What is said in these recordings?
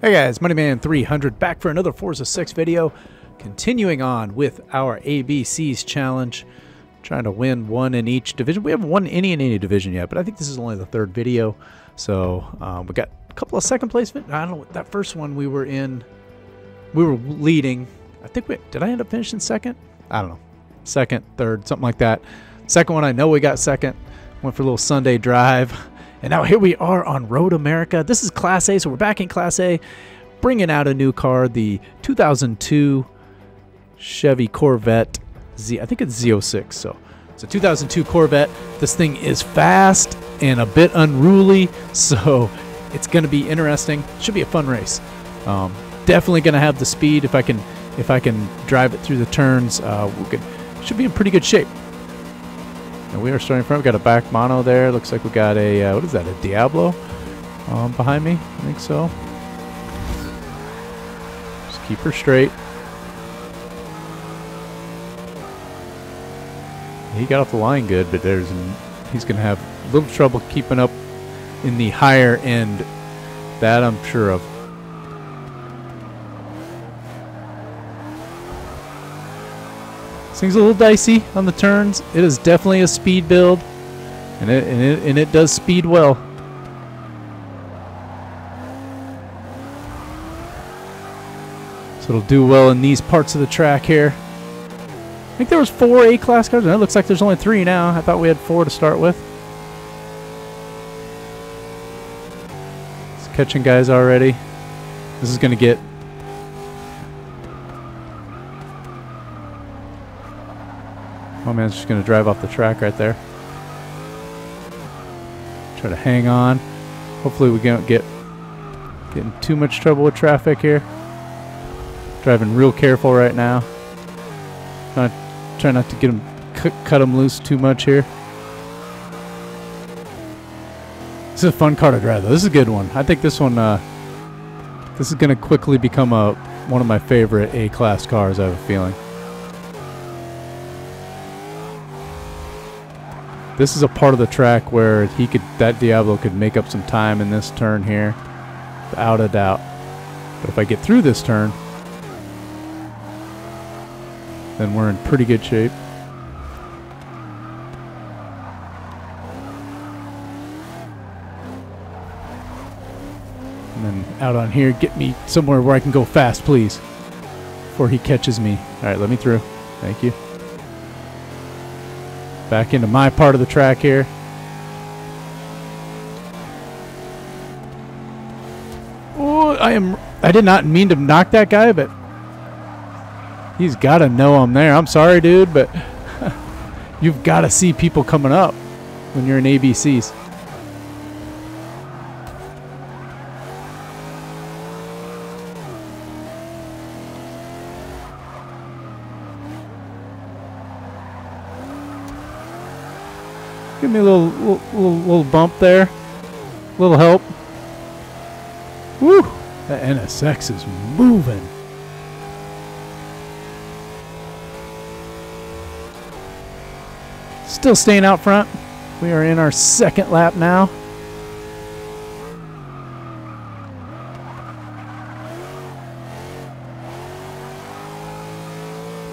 Hey guys, Moneyman300 back for another Forza 6 video. Continuing on with our ABCs challenge. Trying to win one in each division. We haven't won any in any division yet, but I think this is only the third video. So we got a couple of second place. I don't know, that first one we were in, we were leading. I think did I end up finishing second? I don't know. Second, third, something like that. Second one, I know we got second. Went for a little Sunday drive. And now here we are on Road America. This is Class A, so we're back in Class A, bringing out a new car, the 2002 Chevy Corvette Z. I think it's Z06. So it's a 2002 Corvette. This thing is fast and a bit unruly, so it's going to be interesting. Should be a fun race. Definitely going to have the speed if I can drive it through the turns. Should be in pretty good shape. And we are starting front. We got a back mono there. Looks like we got a what is that? A Diablo behind me. I think so. Just keep her straight. He got off the line good, but he's going to have a little trouble keeping up in the higher end. That I'm sure of. This thing's a little dicey on the turns. It is definitely a speed build, and it does speed well. So it'll do well in these parts of the track here. I think there was 4 A-class cars, and it looks like there's only 3 now. I thought we had 4 to start with. It's catching guys already. This is going to get... Oh man, it's just going to drive off the track right there. Try to hang on. Hopefully we don't get in too much trouble with traffic here. Driving real careful right now. Try not to get him cut him loose too much here. This is a fun car to drive though. This is a good one. I think this one this is going to quickly become one of my favorite A-class cars, I have a feeling. This is a part of the track where that Diablo could make up some time in this turn here, without a doubt. But if I get through this turn, then we're in pretty good shape. And then out on here, get me somewhere where I can go fast, please, before he catches me. All right, let me through. Thank you. Back into my part of the track here. Oh, I did not mean to knock that guy, but he's got to know I'm there. I'm sorry, dude, but you've got to see people coming up when you're in ABCs. Give me a little bump there. A little help. Woo! That NSX is moving. Still staying out front. We are in our second lap now.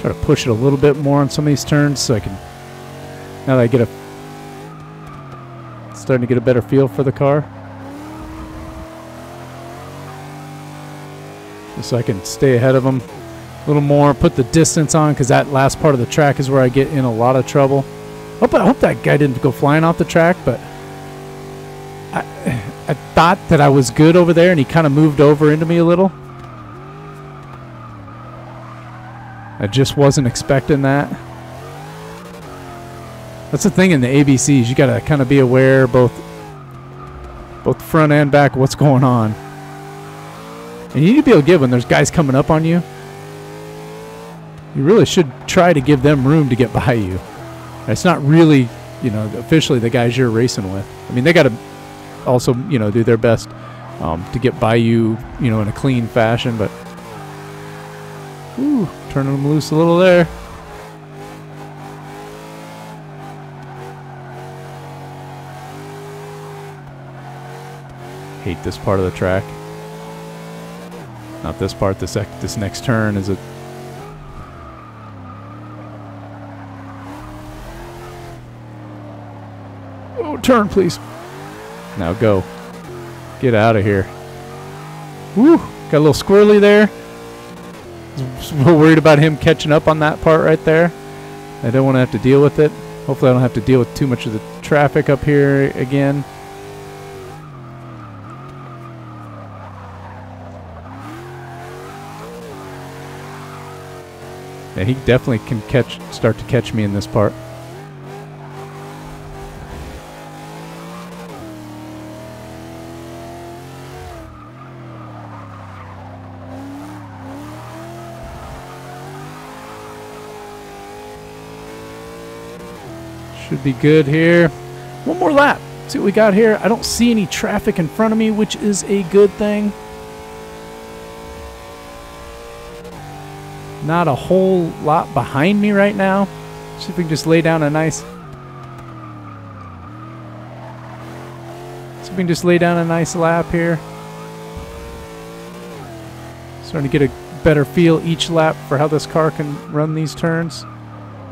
Try to push it a little bit more on some of these turns so I can, now that I get starting to get a better feel for the car. Just so I can stay ahead of them a little more, put the distance on, because that last part of the track is where I get in a lot of trouble. I hope that guy didn't go flying off the track, but I thought that I was good over there, and he kind of moved over into me a little. I just wasn't expecting that. That's the thing in the ABCs. You gotta kind of be aware, both front and back, what's going on. And you need to be able to give when there's guys coming up on you. You really should try to give them room to get by you. It's not really, officially the guys you're racing with. I mean, they got to also, do their best to get by you, in a clean fashion. But, ooh, turning them loose a little there. Hate this part of the track. Not this part. This next turn is a... Oh, turn, please. Now go. Get out of here. Woo! Got a little squirrely there. I was a little worried about him catching up on that part right there. I don't want to have to deal with it. Hopefully I don't have to deal with too much of the traffic up here again. Yeah, he definitely can start to catch me in this part. Should be good here. One more lap. See what we got here. I don't see any traffic in front of me, which is a good thing. Not a whole lot behind me right now. See if we can just lay down a nice... See if we can just lay down a nice lap here. Starting to get a better feel each lap for how this car can run these turns.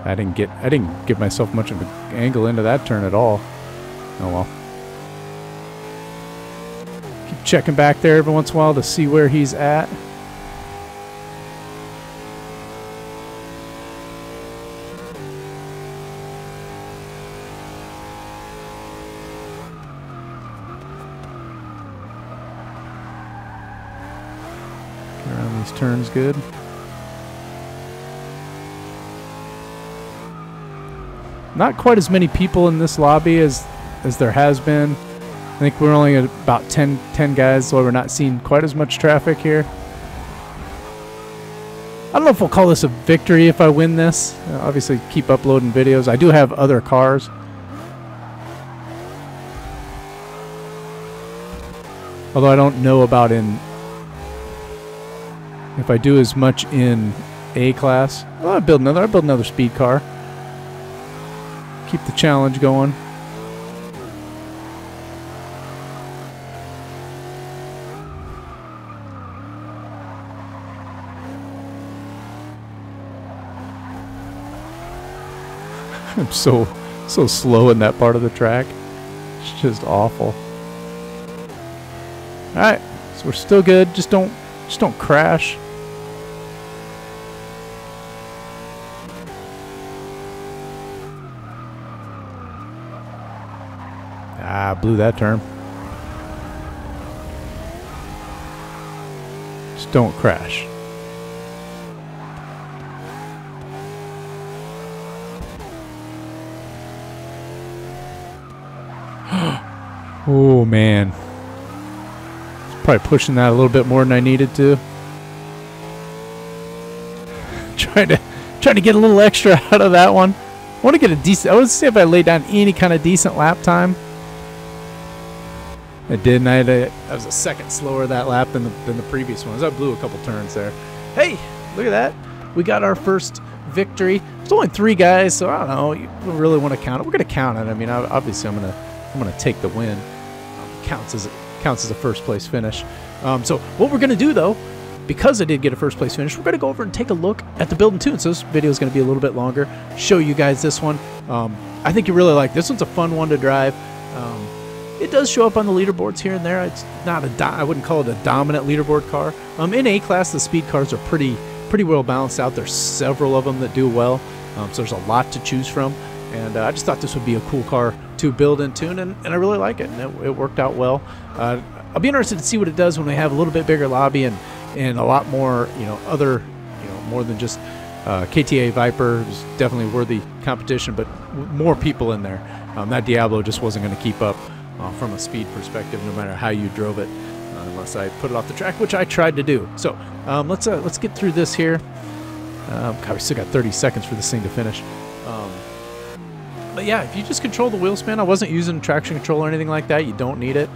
I didn't give myself much of an angle into that turn at all. Oh well. Keep checking back there every once in a while to see where he's at. Get around these turns good. Not quite as many people in this lobby as there has been. I think we're only at about 10 guys, so we're not seeing quite as much traffic here. I don't know if we'll call this a victory if I win this. Obviously, keep uploading videos. I do have other cars. Although I don't know about if I do as much in A class. Well, I'll build another speed car. Keep the challenge going. I'm so slow in that part of the track. It's just awful. All right, so we're still good. Just don't crash. Ah, blew that turn. Just don't crash. Oh man. Probably pushing that a little bit more than I needed to. Trying to get a little extra out of that one. I want to get a decent... I want to see if I lay down any kind of decent lap time. I didn't. I was a second slower that lap than the previous ones. I blew a couple turns there. Hey, look at that. We got our first victory. There's only 3 guys, so I don't know. You really want to count it. We're going to count it. I mean, obviously, I'm gonna take the win. Counts as a first place finish. So what we're gonna do though, because I did get a first place finish, we're gonna go over and take a look at the build and tune. So this video is gonna be a little bit longer. Show you guys this one. I think you really like this one's a fun one to drive. It does show up on the leaderboards here and there. It's not I wouldn't call it a dominant leaderboard car. In A class, the speed cars are pretty well balanced out. There's several of them that do well. So there's a lot to choose from. And I just thought this would be a cool car to build and tune, and I really like it. And it worked out well. I'll be interested to see what it does when we have a little bit bigger lobby and a lot more, other, more than just KTA Viper is definitely worthy competition, but more people in there. That Diablo just wasn't going to keep up from a speed perspective, no matter how you drove it, unless I put it off the track, which I tried to do. So let's get through this here. God, we still got 30 seconds for this thing to finish. But yeah, if you just control the wheel spin, I wasn't using traction control or anything like that. You don't need it.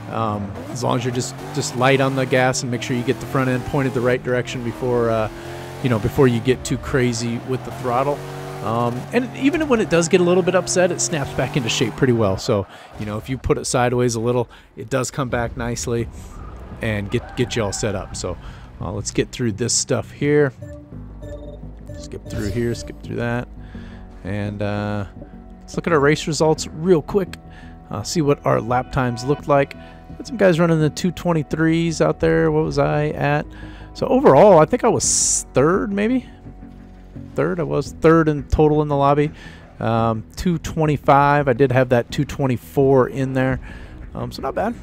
As long as you're just light on the gas and make sure you get the front end pointed the right direction before before you get too crazy with the throttle. And even when it does get a little bit upset, it snaps back into shape pretty well. So if you put it sideways a little, it does come back nicely and get you all set up. So Let's get through this stuff here. Skip through here, skip through that. And let's look at our race results real quick. See what our lap times looked like. Got some guys running the 223s out there. What was I at? So overall, I think I was third, maybe? Third, I was third in total in the lobby. 225, I did have that 224 in there. So not bad.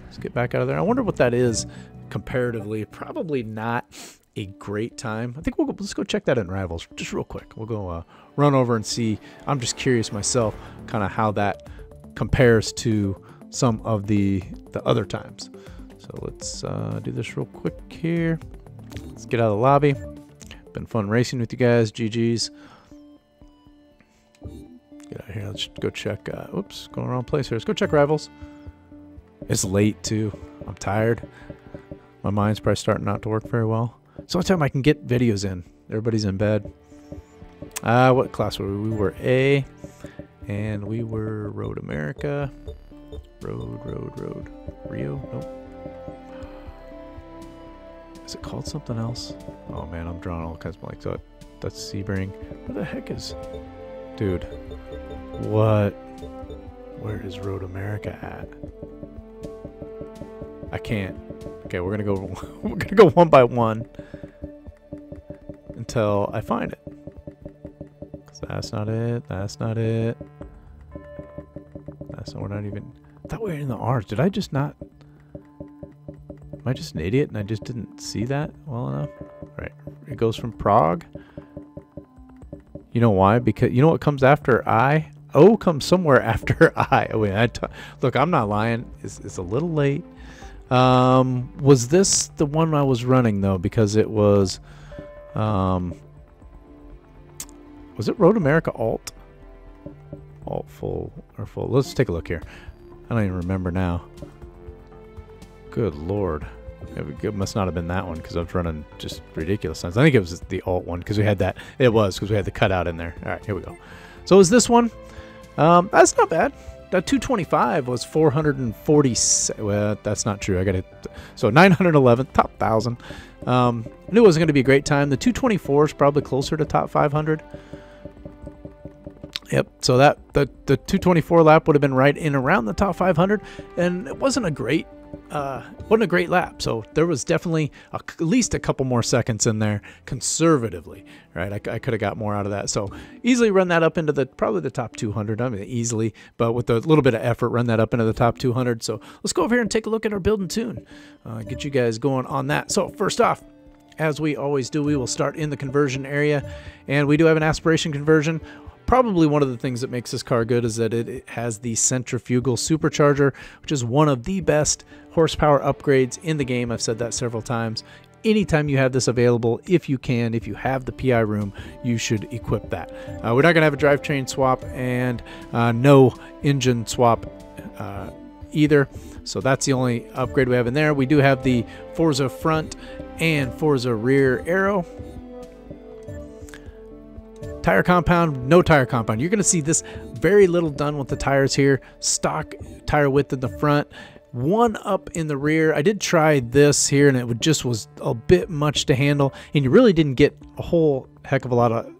Let's get back out of there. I wonder what that is comparatively. Probably not a great time. I think let's go check that in Rivals just real quick. We'll go run over and see. I'm just curious myself kind of how that compares to some of the other times. So let's do this real quick here. Let's get out of the lobby. Been fun racing with you guys. GG's. Get out of here. Let's go check. Oops, going wrong place here. Let's go check Rivals. It's late too. I'm tired. My mind's probably starting not to work very well. So time I can get videos in. Everybody's in bed. What class were we? We were A, and we were Road America. Road. Rio? Nope. Is it called something else? Oh man, I'm drawing all kinds of blanks. So that's Sebring. What the heck is... Dude. What? Where is Road America at? I can't. Okay, we're gonna go one by one until I find it. 'Cause that's not it. That's not it. That's not, we're not even... I thought we were in the R's. Did I just not... Am I just an idiot and I just didn't see that well enough? Right. It goes from Prague. You know why? Because you know what comes after I? O comes somewhere after I. Oh, wait, look, I'm not lying. It's a little late. Was this the one I was running though? Because it was it Road America Alt? Alt full or full? Let's take a look here. I don't even remember now. Good Lord. It must not have been that one because I was running just ridiculous times. I think it was the Alt one because we had that. It was because we had the cutout in there. All right, here we go. So is this one? That's not bad. That 225 was 447. Well, that's not true. I got it. So 911, top 1,000. I knew it wasn't going to be a great time. The 224 is probably closer to top 500. Yep. So that the 224 lap would have been right in around the top 500, and it wasn't a great lap. So there was definitely at least a couple more seconds in there conservatively, right? I could have got more out of that. So easily run that up into probably the top 200. I mean, easily, but with a little bit of effort, run that up into the top 200. So let's go over here and take a look at our build and tune. Get you guys going on that. So first off, as we always do, we will start in the conversion area, and we do have an aspiration conversion. Probably one of the things that makes this car good is that it has the Centrifugal Supercharger, which is one of the best horsepower upgrades in the game. I've said that several times. Anytime you have this available, if you have the PI room, you should equip that. We're not going to have a drivetrain swap and no engine swap either. So that's the only upgrade we have in there. We do have the Forza front and Forza rear aero. Tire compound, no tire compound. You're going to see this very little done with the tires here. Stock tire width in the front, one up in the rear. I did try this here and it just was a bit much to handle, and you really didn't get a whole heck of a lot of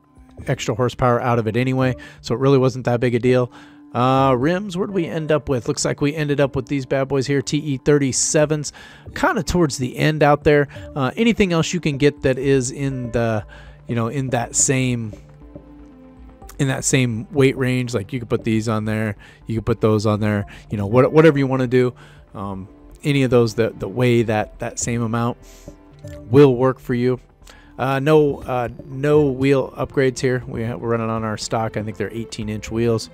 extra horsepower out of it anyway, so it really wasn't that big a deal. Rims, where did we end up with? Looks like we ended up with these bad boys here, TE37s, kind of towards the end out there. Anything else you can get that is in the, in that same weight range, like you could put these on there, you could put those on there, whatever you want to do. Any of those that weigh that same amount will work for you. No wheel upgrades here. We're running on our stock. I think they're 18-inch wheels.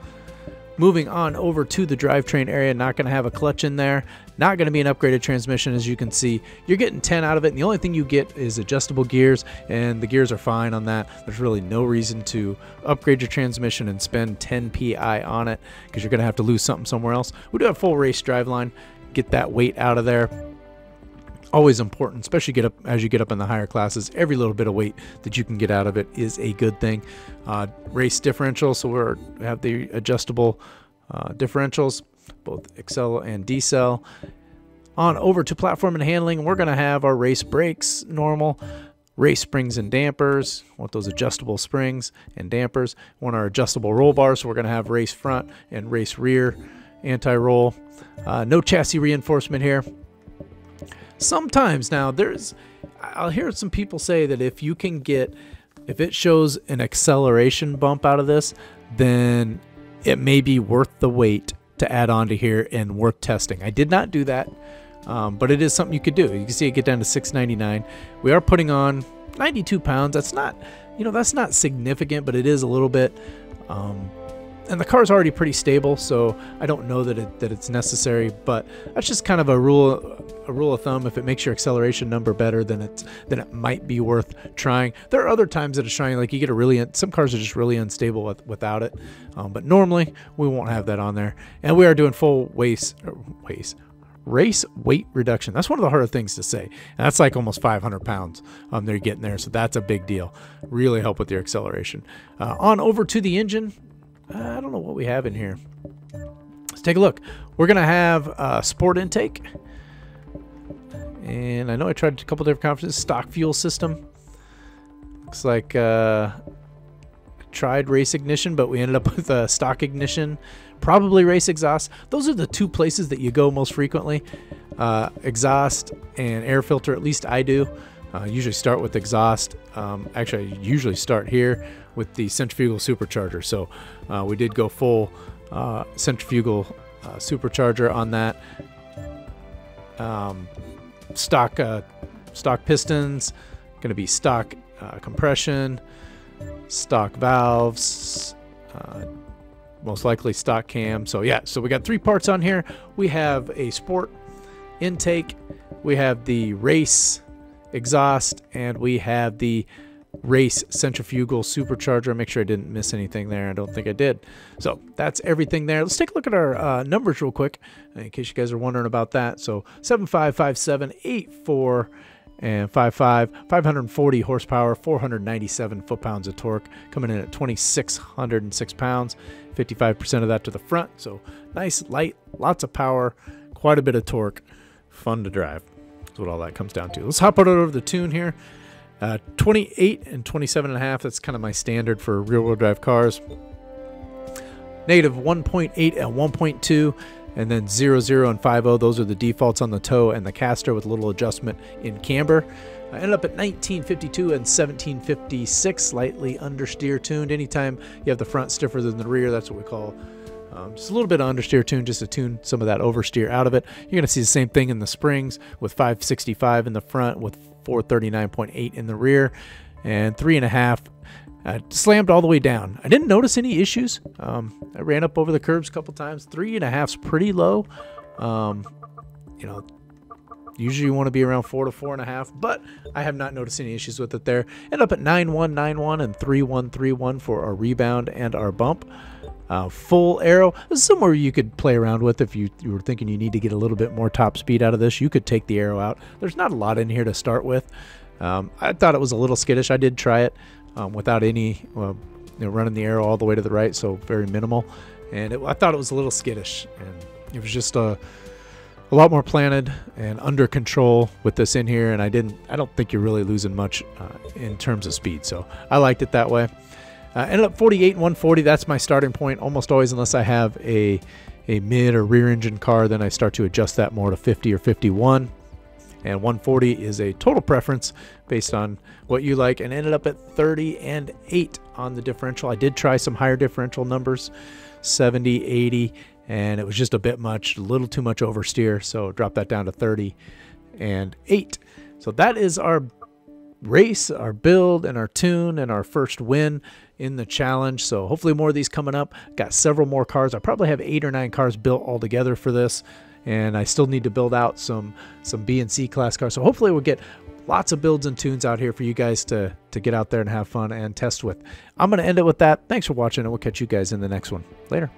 Moving on over to the drivetrain area, not going to have a clutch in there. Not going to be an upgraded transmission, as you can see. You're getting 10 out of it, and the only thing you get is adjustable gears, and the gears are fine on that. There's really no reason to upgrade your transmission and spend 10 PI on it, because you're going to have to lose something somewhere else. We do have full race driveline. Get that weight out of there. Always important, especially as you get up in the higher classes. Every little bit of weight that you can get out of it is a good thing. Race differential, so we have the adjustable differentials, both Excel and Decel. On over to platform and handling, we're going to have our race brakes normal, race springs and dampers. Want those adjustable springs and dampers. Want our adjustable roll bars, so we're going to have race front and race rear anti-roll. No chassis reinforcement here. Sometimes now I'll hear some people say that if it shows an acceleration bump out of this, then it may be worth the wait to add on to here and work testing. I did not do that, but it is something you could do. You can see it get down to $6.99. We are putting on 92 pounds. That's not, that's not significant, but it is a little bit. And the car's already pretty stable, so I don't know that it's necessary, but that's just kind of a rule of thumb. If it makes your acceleration number better, then it might be worth trying. There are other times that it's trying, like you get some cars are just really unstable without it, but normally we won't have that on there. And we are doing full race weight reduction. That's one of the harder things to say, and that's like almost 500 pounds they're getting there, so that's a big deal. Really help with your acceleration. On over to the engine. I don't know what we have in here. Let's take a look. We're going to have a sport intake. And I know I tried a couple different conferences. Stock fuel system. Looks like tried race ignition, but we ended up with a stock ignition. Probably race exhaust. Those are the two places that you go most frequently. Exhaust and air filter, at least I do. Usually start with exhaust. Actually, I usually start here with the centrifugal supercharger. So we did go full centrifugal supercharger on that. Stock pistons, going to be stock compression, stock valves, most likely stock cam. So yeah, so we got 3 parts on here. We have a sport intake, we have the race exhaust, and we have the race centrifugal supercharger. Make sure I didn't miss anything there. I don't think I did. So that's everything there. Let's take a look at our numbers real quick in case you guys are wondering about that. So 7.5, 5.7, 8.4, and 5.5, 540 horsepower, 497 foot-pounds of torque, coming in at 2,606 pounds, 55% of that to the front. So nice, light, lots of power, quite a bit of torque, fun to drive. That's what all that comes down to. Let's hop on over the tune here. 28 and 27.5. That's kind of my standard for rear-wheel drive cars. Negative 1.8 and 1.2, and then 0, 0, and 5.0. Those are the defaults on the toe and the caster with a little adjustment in camber. I ended up at 1952 and 1756, slightly understeer tuned. Anytime you have the front stiffer than the rear, that's what we call just a little bit of understeer tune, just to tune some of that oversteer out of it. You're going to see the same thing in the springs with 565 in the front, with 439.8 in the rear, and 3.5 slammed all the way down. I didn't notice any issues. I ran up over the curbs a couple times. 3.5's pretty low. Usually you want to be around 4 to 4.5, but I have not noticed any issues with it there. Ended up at 9.191 and 3.131 for our rebound and our bump. Full aero. This is somewhere you could play around with if you were thinking you need to get a little bit more top speed out of this. You could take the aero out. There's not a lot in here to start with. I thought it was a little skittish. I did try it without any running the aero all the way to the right, so very minimal. And I thought it was a little skittish, and it was just a lot more planted and under control with this in here. And I don't think you're really losing much in terms of speed. So I liked it that way. Ended up 48 and 140. That's my starting point almost always, unless I have a mid or rear engine car. Then I start to adjust that more to 50 or 51. And 140 is a total preference based on what you like. And ended up at 30 and 8 on the differential. I did try some higher differential numbers, 70, 80, and it was just a bit much, a little too much oversteer. So drop that down to 30 and 8. So that is our race, our build, and our tune, and our first win in the challenge. So hopefully more of these coming up. Got several more cars. I probably have 8 or 9 cars built altogether for this, and I still need to build out some B and C class cars. So hopefully we'll get lots of builds and tunes out here for you guys to get out there and have fun and test with. I'm going to end it with that. Thanks for watching, and we'll catch you guys in the next one. Later.